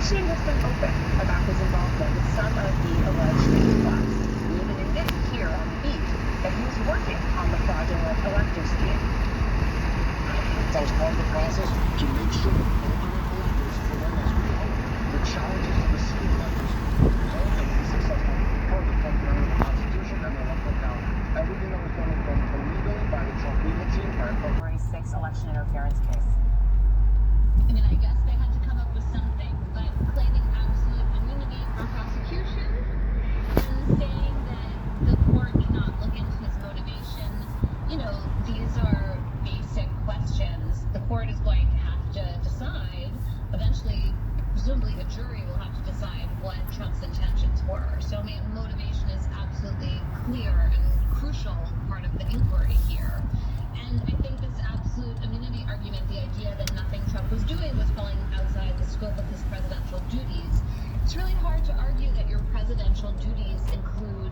questioning has been open about his involvement with some of the alleged plots. He even admitted here on the beat that he was working on the fraudulent elector scheme. That was part of the process to make sure that ultimate electors, for when, as we hope, the challenges to the city electors result in a successful perfect fulfillment of the Constitution and the electoral count. Everything that was done illegally by the Trump legal team prior to February 6 election interference case. I mean, I guess they had to come up with something, but claiming absolute immunity from prosecution and saying that the court cannot look into his motivation, these are basic questions. The court is going to have to decide. Eventually, presumably the jury will have to decide what Trump's intentions were. So, I mean, motivation is absolutely clear and crucial part of the inquiry here. And I think this absolute immunity argument, the idea that nothing Trump was doing was falling outside the scope of his presidential duties, it's really hard to argue that your presidential duties include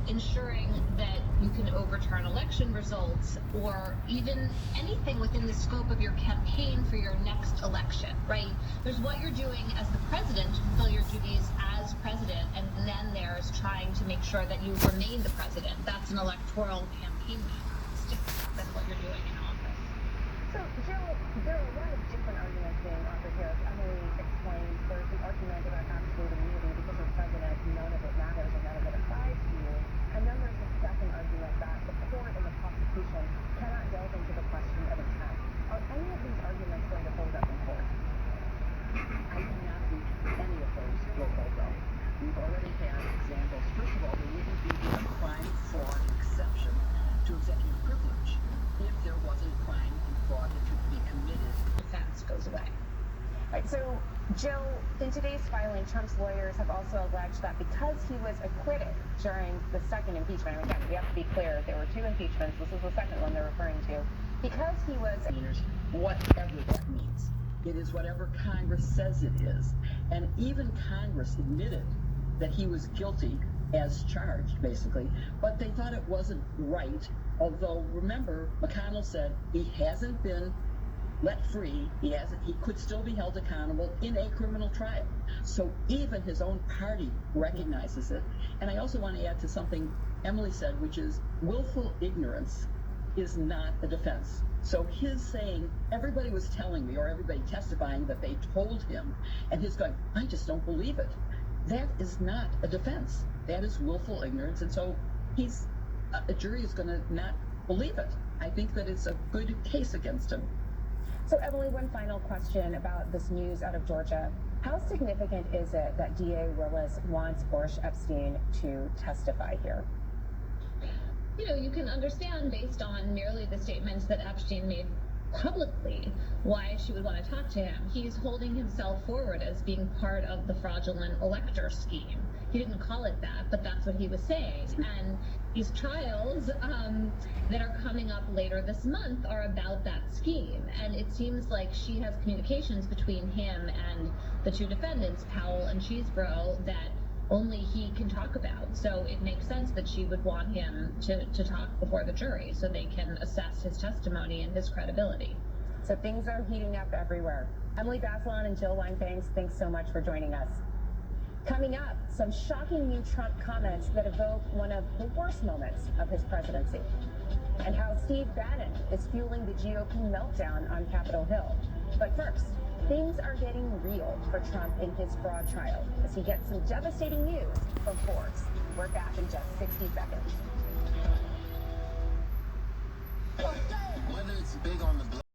ensuring that you can overturn election results or even anything within the scope of your campaign for your next election, right? There's what you're doing as the president to fulfill your duties as president, and then there's trying to make sure that you remain the president. That's an electoral campaign matter. It's different than what you're doing in office. So, Jill, there are a lot of different arguments being offered here. As Emily explained, there's the argument about absolute immunity because you're president, none of it matters and none of it applies to you. And then there's the second argument that the court and the prosecution cannot delve into the question of intent. Are any of these arguments going to hold up in court? I do not think any of those will hold up. We've already had examples. First of all, there wouldn't be a crime fraud exception to executive privilege if there wasn't crime and fraud that could be committed. Defense goes away. Right, so, Jill, in today's filing, Trump's lawyers have also alleged that because he was acquitted during the second impeachment, and again, we have to be clear, there were two impeachments, this is the second one they're referring to, because he was... Whatever that means. It is whatever Congress says it is. And even Congress admitted that he was guilty as charged, basically, but they thought it wasn't right, although, remember, McConnell said he hasn't been let free, he could still be held accountable in a criminal trial. So even his own party recognizes it. And I also want to add to something Emily said, which is willful ignorance is not a defense. So his saying, everybody was telling me, or everybody testifying that they told him, and his going, I just don't believe it. That is not a defense. That is willful ignorance. And so a jury is going to not believe it. I think that it's a good case against him. So, Emily, one final question about this news out of Georgia. How significant is it that DA Willis wants Boris Epshteyn to testify here? You can understand based on merely the statements that Epshteyn made publicly why she would want to talk to him. He's holding himself forward as being part of the fraudulent elector scheme. He didn't call it that, but that's what he was saying. And these trials that are coming up later this month are about that scheme. And it seems like she has communications between him and the two defendants, Powell and Chesebro, that only he can talk about. So it makes sense that she would want him to talk before the jury so they can assess his testimony and his credibility. So things are heating up everywhere. Emily Bazelon and Jill Wine-Banks, thanks so much for joining us. Coming up, some shocking new Trump comments that evoke one of the worst moments of his presidency, and how Steve Bannon is fueling the GOP meltdown on Capitol Hill. But first, things are getting real for Trump in his fraud trial as he gets some devastating news from Forbes. We're back in just 60 seconds. Whether it's big on the